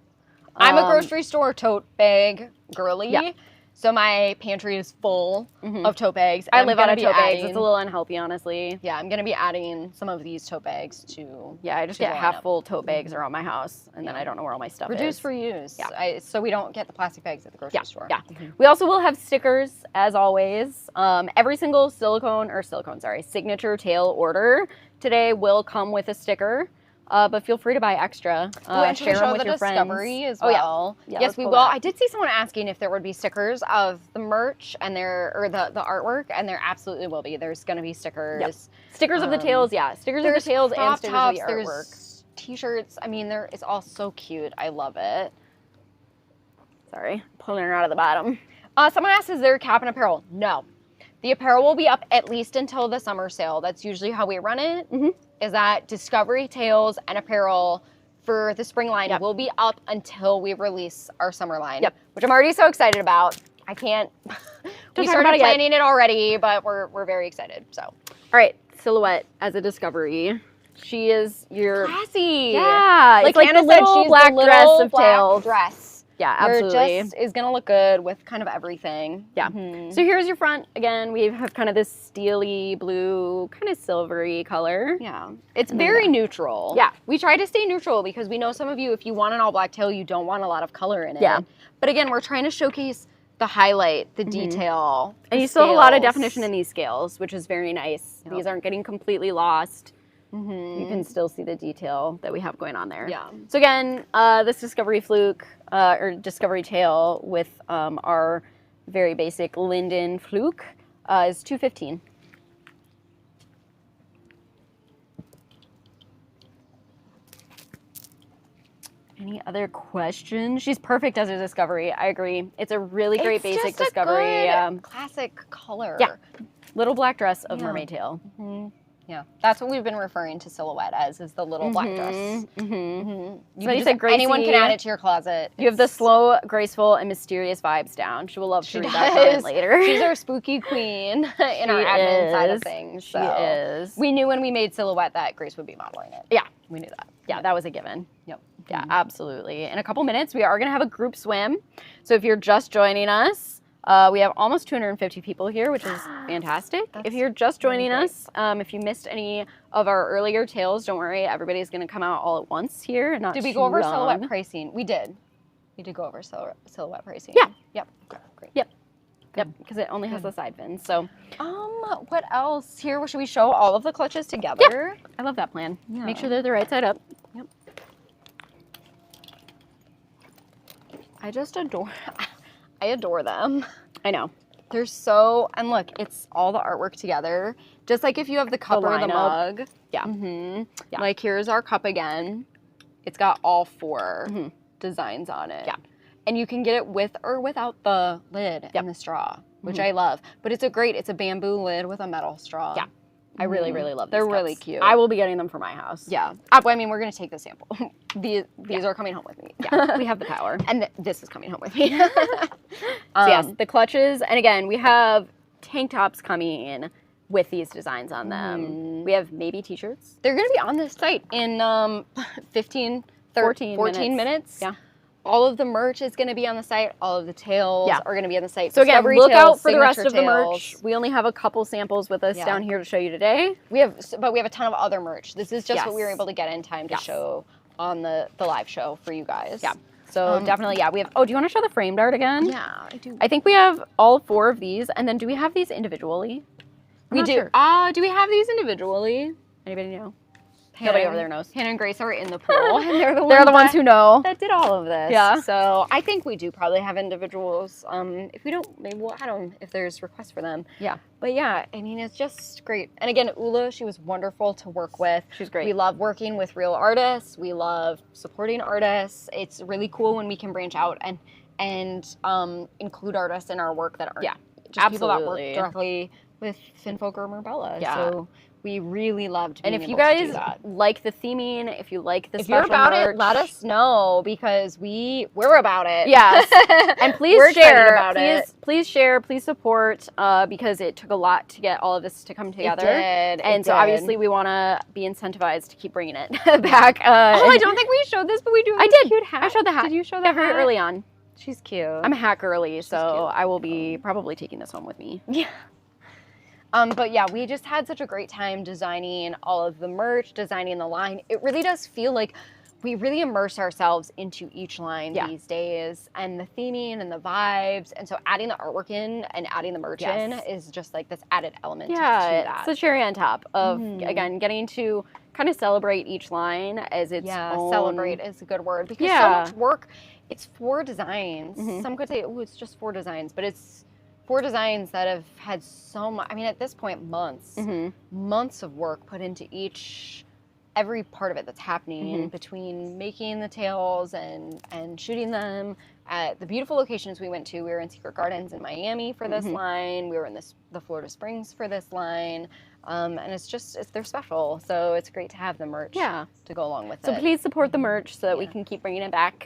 I'm a grocery store tote bag girly. Yeah. So my pantry is full of tote bags. I and live I'm out of gonna tote be bags. adding- It's a little unhealthy, honestly. Yeah, I'm going to be adding some of these tote bags to Yeah, I just to get the half lineup. full tote bags around my house, and then I don't know where all my stuff Reduce is. for use. Yeah. So we don't get the plastic bags at the grocery store. Yeah. We also will have stickers, as always. Every single signature tail order today will come with a sticker. But feel free to buy extra. And Share to them show with the your friends. discovery as Oh, yeah. well. Yeah, Yes, let's we pull will. that. I did see someone asking if there would be stickers of the merch and the artwork, and there absolutely will be. There's going to be stickers. Yep. Stickers of the tails, yeah. Stickers of the tails and crop stickers tops, of the artwork. There's t-shirts. I mean, it's all so cute. I love it. Sorry, pulling her out of the bottom. Someone asked, is there a cap and apparel? No. The apparel will be up at least until the summer sale. That's usually how we run it, is that Discovery Tails and apparel for the spring line will be up until we release our summer line, which I'm already so excited about. I can't, we talk started about it yet. planning it already, but we're very excited, so. All right, Silhouette as a Discovery. She is your Classy. Yeah, Like it's like Anna the said, little she's black the little dress of black tails. dress. Yeah, Where it absolutely. just is gonna look good with kind of everything. Yeah. So here's your front. Again, we have kind of this steely blue, kind of silvery color. Yeah. It's very neutral. Yeah. We try to stay neutral because we know some of you, if you want an all black tail, you don't want a lot of color in it. Yeah. But again, we're trying to showcase the highlight, the detail. And the you still have a lot of scales. definition in these scales, which is very nice. Yep. These aren't getting completely lost. You can still see the detail that we have going on there. Yeah. So again, this Discovery Fluke, or Discovery Tail with our very basic Linden Fluke is $215. Any other questions? She's perfect as a discovery. I agree. It's a really great basic discovery. Classic color. Yeah. Little black dress of mermaid tail. Yeah, that's what we've been referring to silhouette as, is the little black dress. So You said anyone can add it to your closet. You have the slow, graceful, and mysterious vibes down. She will love to read that comment later. She's our spooky queen in our admin side of things. She is. We knew when we made silhouette that Grace would be modeling it. Yeah. We knew that. Yeah, that was a given. Yep. Yeah, absolutely. In a couple minutes, we are going to have a group swim. So if you're just joining us, we have almost 250 people here, which is fantastic. If you're just joining us, if you missed any of our earlier tales, don't worry. Everybody's going to come out all at once here. Not Did we go over silhouette pricing? We did. We did go over silhouette pricing. Yeah. Yep. Okay, great. Yep, because it only has the side fins. So, what else? Here, should we show all of the clutches together? I love that plan. Yeah. Make sure they're the right side up. Yep. I just adore them. I know. They're so, and look, it's all the artwork together. Just like if you have the cup or the mug. Yeah. Yeah. Like here's our cup again. It's got all 4 designs on it. Yeah. And you can get it with or without the lid and the straw, which I love. But it's a bamboo lid with a metal straw. Yeah. I really, really love these They're cups. really cute. I will be getting them for my house. Yeah. I mean, we're going to take the sample. These are coming home with me. Yeah, we have the power. And this is coming home with me. So yes, the clutches. And again, we have tank tops coming in with these designs on them. We have maybe t-shirts. They're going to be on this site in 14 minutes. Yeah. All of the merch is going to be on the site. All of the tails are going to be on the site. So again, Discovery look tails, out for the rest of the tails. merch. We only have a couple samples with us down here to show you today. But we have a ton of other merch. This is just what we were able to get in time to show on the live show for you guys. Yeah. So definitely, we have, do you want to show the framed art again? Yeah, I do. I think we have all 4 of these. And then do we have these individually? We do. Do we have these individually? Anybody know? Nobody over there knows. Hannah and Grace are in the pool, and they're the ones who know. that did all of this. Yeah. So I think we do probably have individuals. If we don't, maybe we'll add them if there's requests for them. Yeah. But yeah, I mean, it's just great. And again, Ula, she was wonderful to work with. She's great. We love working with real artists. We love supporting artists. It's really cool when we can branch out and include artists in our work that aren't just people that work directly with Finfolk or Merbella. Yeah. So we really loved being And if you able to do guys that. like the theming, if you like the If special you're about merch, it, let us know because we're about it. Yes. And please We're excited share. about it. Please share. Please support because it took a lot to get all of this to come together. It did. And so obviously we want to be incentivized to keep bringing it back. I don't think we showed this, but we do. I this did. Cute hat. I showed the hat. Did you show that very hat? early on? She's cute. I'm a hat girly, so cute. I will be probably taking this home with me. Yeah. But yeah, we just had such a great time designing all of the merch, designing the line. It really does feel like we really immerse ourselves into each line these days, and the theming and the vibes. And so adding the artwork in and adding the merch in is just like this added element to that. It's the cherry on top of, again, getting to kind of celebrate each line as its own. Celebrate is a good word because so much work. It's 4 designs. Some could say, oh, it's just 4 designs, but it's 4 designs that have had so much, I mean, at this point, months of work put into every part of it that's happening between making the tails and shooting them at the beautiful locations we went to. We were in Secret Gardens in Miami for this line. We were in the Florida Springs for this line. And they're special. So it's great to have the merch to go along with it. So please support the merch so that we can keep bringing it back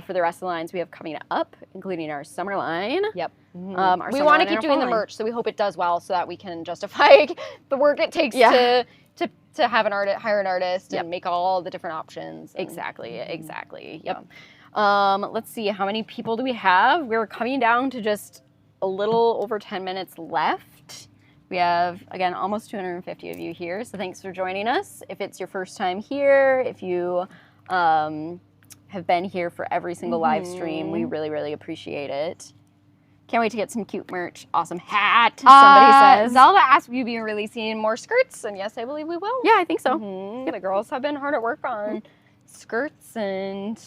for the rest of the lines we have coming up, including our summer line. Yep. We We want to keep doing the merch, so we hope it does well so that we can justify the work it takes to have hire an artist and make all the different options. Exactly. Yep. Let's see, how many people do we have? We're coming down to just a little over 10 minutes left. We have, again, almost 250 of you here, so thanks for joining us. If it's your first time here, if you have been here for every single live stream, we really, really appreciate it. Can't wait to get some cute merch. Awesome hat, somebody says. Zelda asked if you'd be releasing more skirts, and yes, I believe we will. Yeah, I think so. The girls have been hard at work on skirts and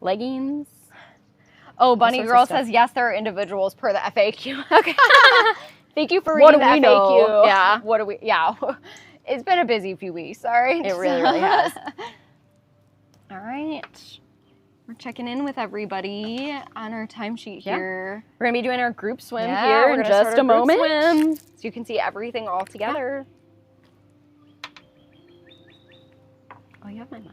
leggings. Oh, Bunny Girl says, yes, there are individuals per the FAQ. Okay. Thank you for reading the FAQ. Know? Yeah. What do we, It's been a busy few weeks, sorry. It really, really has. All right. We're checking in with everybody on our timesheet here. We're gonna be doing our group swim Yeah, here we're in gonna start just our a group moment. swim. So you can see everything all together. Oh, you have my mug.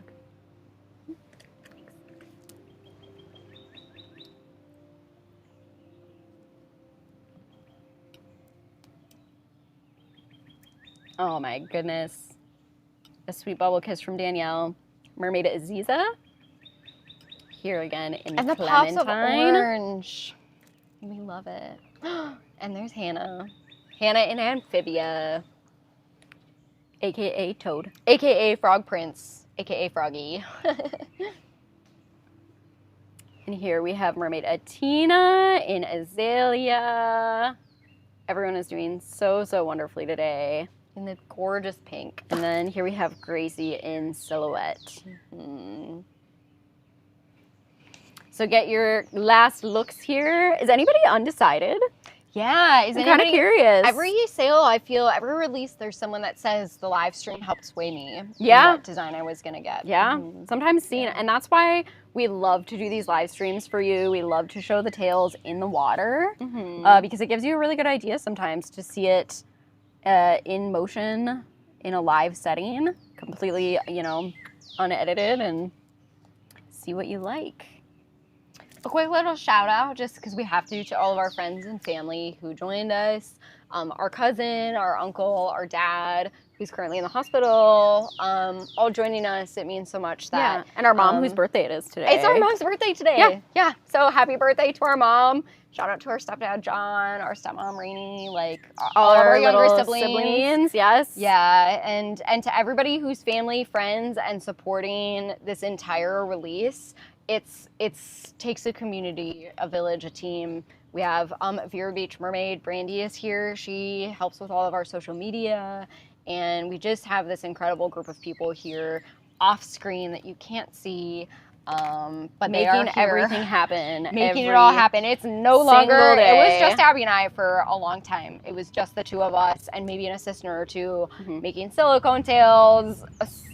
Oh my goodness. A sweet bubble kiss from Danielle. Mermaid Aziza. Here again in And the Clementine. pops of orange. We love it. And there's Hannah. Hannah in Amphibia. AKA Toad. AKA Frog Prince. AKA Froggy. And here we have Mermaid Atina in Aelia. Everyone is doing so wonderfully today. In the gorgeous pink. And then here we have Gracie in Silhouette. So get your last looks here. Is anybody undecided? Yeah, I'm kind of curious. Every sale, I feel, every release, there's someone that says the live stream helped sway me in Yeah. what design I was going to get. Yeah, sometimes seen, and that's why we love to do these live streams for you. We love to show the tails in the water because it gives you a really good idea sometimes to see it in motion in a live setting, completely, unedited, and see what you like. A quick little shout out, just because we have to all of our friends and family who joined us. Our cousin, our uncle, our dad, who's currently in the hospital, all joining us. It means so much that. And our mom, whose birthday it is today. It's our mom's birthday today. Yeah. Yeah. So happy birthday to our mom. Shout out to our stepdad, John, our stepmom, Rainey, all of our younger little siblings. Yes. Yeah, and to everybody who's family, friends, and supporting this entire release. It's takes a community, a village, a team. We have Vera Beach Mermaid, Brandy is here. She helps with all of our social media, and we just have this incredible group of people here off screen that you can't see, but they are making here, everything happen, making it all happen. It's no longer. day. It was just Abby and I for a long time. It was just the two of us, and maybe an assistant or two making silicone tails,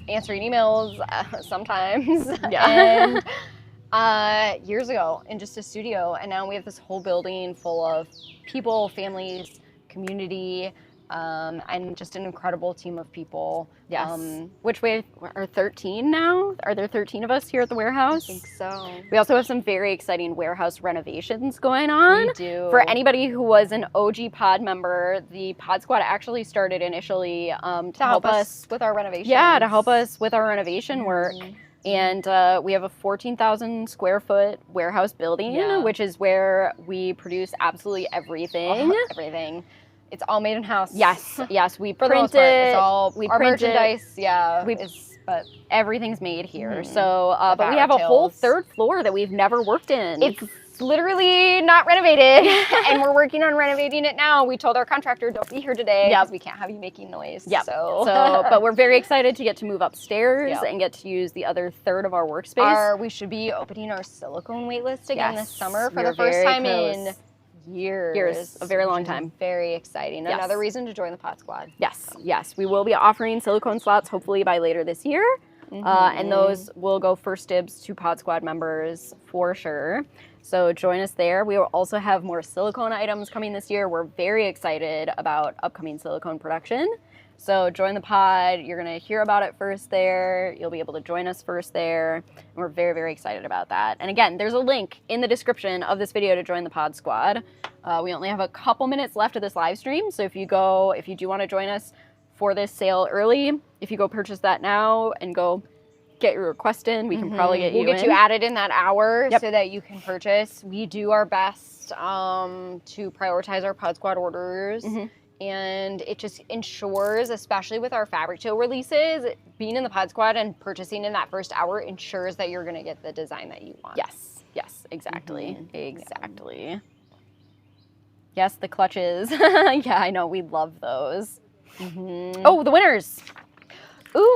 answering emails sometimes. Yeah. And years ago in just a studio, and now we have this whole building full of people, families, community, and just an incredible team of people. Yes. Which we are 13 now? Are there 13 of us here at the warehouse? I think so. We also have some very exciting warehouse renovations going on. We do. For anybody who was an OG pod member, the Pod Squad actually started initially to help us with our renovation. Yeah, to help us with our renovation work. And we have a 14,000 square foot warehouse building, which is where we produce absolutely everything. Everything. It's all made in house. Yes, we For the print most part, it. it's all our print merchandise. But everything's made here. So, but we have a tails. whole third floor that we've never worked in. It's literally not renovated, and we're working on renovating it now. We told our contractor, don't be here today because we can't have you making noise. Yeah. So, but we're very excited to get to move upstairs and get to use the other third of our workspace. We should be opening our silicone waitlist again this summer for We're the first very time close. in years. A very long which is time. Very exciting. Yes. Another reason to join the Pod Squad. Yes. We will be offering silicone slots hopefully by later this year. And those will go first dibs to Pod Squad members for sure. So join us there. We will also have more silicone items coming this year. We're very excited about upcoming silicone production. So join the pod. You're going to hear about it first there. You'll be able to join us first there. And we're very, very excited about that. And again, there's a link in the description of this video to join the Pod Squad. We only have a couple minutes left of this live stream. So if you do want to join us for this sale early, if you go purchase that now and go get your request in, we can probably get you in. We'll get you added in that hour so that you can purchase. We do our best to prioritize our Pod Squad orders. And it just ensures, especially with our fabric tail releases, being in the Pod Squad and purchasing in that first hour ensures that you're going to get the design that you want. Yes, exactly. Exactly. Yes, the clutches. Yeah, I know. We love those. Oh, the winners.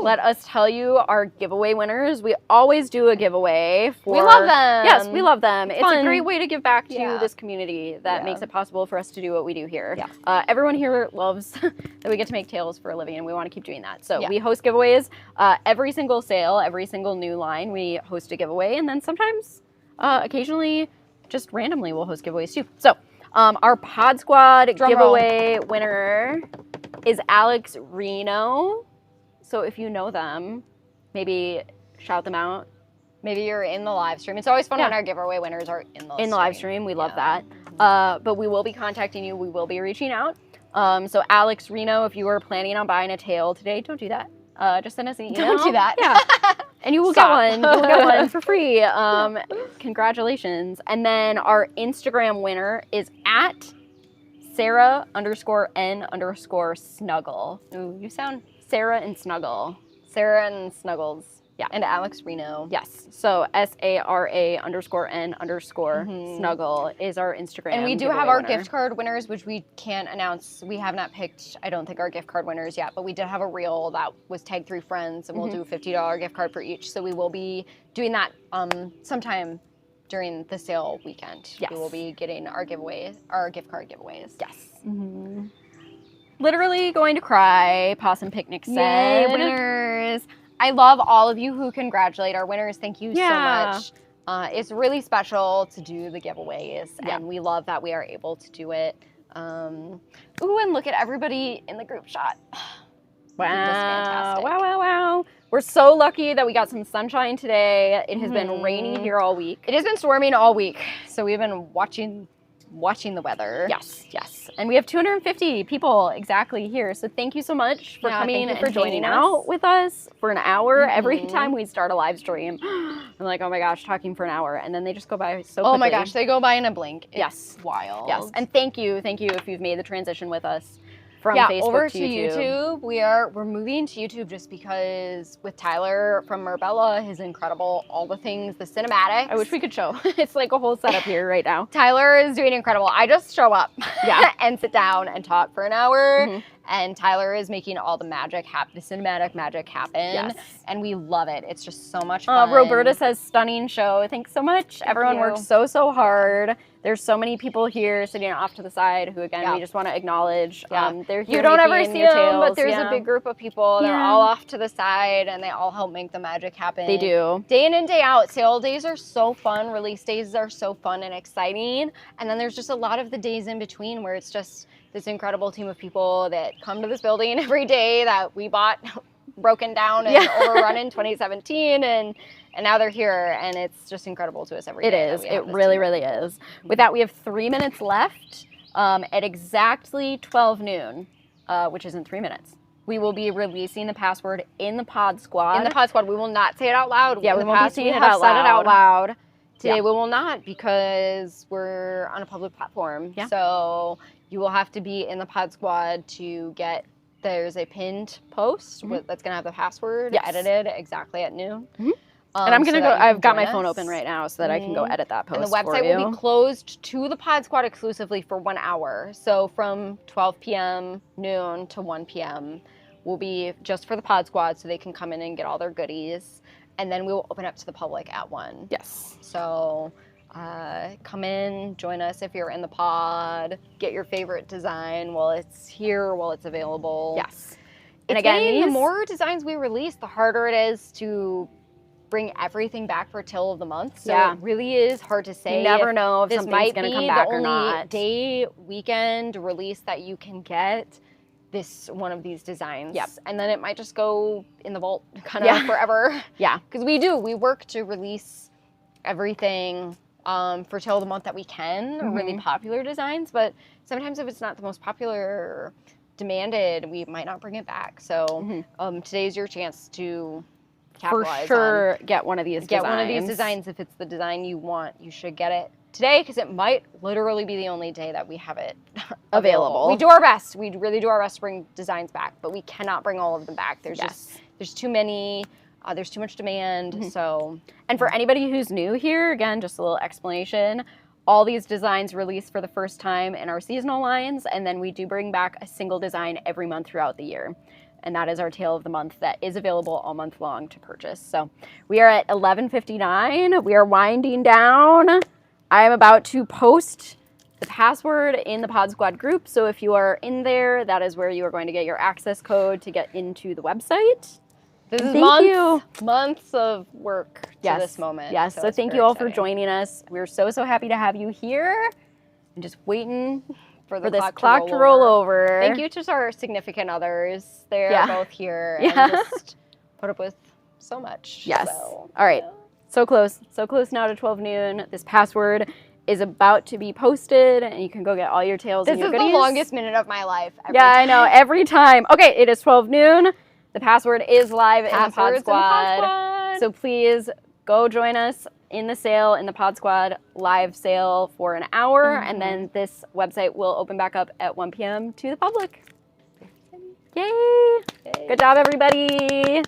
let us tell you our giveaway winners. We always do a giveaway for... We love them. Yes, we love them. It's fun. a great way to give back to Yeah. this community that Yeah. makes it possible for us to do what we do here. Yeah. Everyone here loves that we get to make tails for a living, and we want to keep doing that. So Yeah. we host giveaways. Every single sale, every single new line, we host a giveaway, and then sometimes, occasionally, just randomly, we'll host giveaways too. So our Pod Squad Drum giveaway winner is Alex Reno. So if you know them, maybe shout them out. Maybe you're in the live stream. It's always fun Yeah. when our giveaway winners are in the live stream. We love Yeah. that. But we will be contacting you. We will be reaching out. So Alex Reno, if you are planning on buying a tail today, don't do that. Just send us an email. Don't do that. Yeah. And you will Stop. get one. You'll get one for free. Congratulations. And then our Instagram winner is at Sarah_N_Snuggle. Ooh, you sound Sarah and Snuggle. Sarah and Snuggles. Yeah. And Alex Reno. Yes. So SARA_N_Snuggle is our Instagram. And we do giveaway have our winner. gift card winners, which we can't announce. We have not picked, I don't think, our gift card winners yet, but we did have a reel that was tagged 3 friends, and we'll do a $50 gift card for each. So we will be doing that sometime during the sale weekend. Yes. We will be getting our giveaways, our gift card giveaways. Yes. Literally going to cry. Possum Picnic Yay, said. winners. I love all of you who congratulate our winners. Thank you Yeah. so much. It's really special to do the giveaways, Yeah. and we love that we are able to do it. Ooh, and look at everybody in the group shot. Wow. Just fantastic. Wow. We're so lucky that we got some sunshine today. It has been rainy here all week. It has been storming all week, so we've been watching the weather. Yes. And we have 250 people exactly here. So thank you so much for Yeah, coming thank you and for joining hanging us. out with us for an hour. Every time we start a live stream, I'm like, oh my gosh, talking for an hour. And then they just go by so quickly. Oh my gosh, they go by in a blink. It's Yes. wild. Yes. And thank you if you've made the transition with us from yeah, Facebook over to to YouTube. We're moving to YouTube just because with Tyler from Merbella, his incredible, all the things, the cinematics. I wish we could show. It's like a whole setup here right now. Tyler is doing incredible. I just show up Yeah. and sit down and talk for an hour. And Tyler is making all the magic happen, the cinematic magic happen. Yes. And we love it. It's just so much fun. Roberta says, stunning show. Thanks so much. Everyone you. works so hard. There's so many people here sitting off to the side who, again, we just want to acknowledge. They're here You don't ever making see your them, but tails. there's Yeah. a big group of people. They're Yeah. all off to the side, and they all help make the magic happen. They do. Day in and day out. Sale days are so fun. Release days are so fun and exciting. And then there's just a lot of the days in between where it's just this incredible team of people that come to this building every day that we bought broken down and overrun in 2017, and now they're here, and it's just incredible to us every It day. that is. we have It this really, team. really is. With that, we have 3 minutes left at exactly 12 noon, which is in 3 minutes. We will be releasing the password in the Pod Squad. In the Pod Squad, we will not say it out loud. Yeah, In we the won't be past, saying we it have out said it out loud. loud. Today Yeah. we will not because we're on a public platform. Yeah. So you will have to be in the Pod Squad to get. There's a pinned post that's gonna have the password Yes. edited exactly at noon. And I'm so gonna that go. you I've can got my join phone us. open right now so that I can go edit that post. And the for website you. will be closed to the Pod Squad exclusively for 1 hour. So from 12 p.m. noon to 1 p.m. will be just for the Pod Squad, so they can come in and get all their goodies. And then we will open up to the public at 1. Yes. So come in, join us if you're in the pod, get your favorite design while it's here, while it's available. Yes. And It's again, the these- more designs we release, the harder it is to bring everything back for Till of the Month. So Yeah. it really is hard to say. You never know if this something's might gonna be come back the or only not. day, weekend release that you can get one of these designs. Yep. And then it might just go in the vault kind Yeah. of forever. Yeah. Because we work to release everything for Till of the Month that we can, really popular designs, but sometimes if it's not the most popular or demanded, we might not bring it back. So today's your chance to For capitalize sure, get one of these. get one of these designs. If it's the design you want, you should get it today because it might literally be the only day that we have it Available. We do our best. We really do our best to bring designs back, but we cannot bring all of them back. There's there's too many. There's too much demand. So, And for anybody who's new here, again, just a little explanation. All these designs release for the first time in our seasonal lines, and then we do bring back a single design every month throughout the year. and that is our tale of the month that is available all month long to purchase. So we are at 11:59. We are winding down. I am about to post the password in the Pod Squad group. So if you are in there, that is where you are going to get your access code to get into the website. This is Thank months of work to this moment. Yes, so it's thank very you all for exciting. joining us. We're so happy to have you here and just waiting for this clock to roll over. Thank you to our significant others. They're Yeah. both here Yeah. and just put up with so much. Yes. So, All right. yeah. So close now to 12 noon. This password is about to be posted, and you can go get all your tails This and your is the goodies. longest minute of my life. Every Yeah, I time. know. Every time. Okay, it is 12 noon. The password is live in the Pod Passwords in the Pod Squad. Squad. So please go join us in the sale, in the Pod Squad live sale for an hour, and then this website will open back up at 1 p.m. to the public. Yay! Good job, everybody.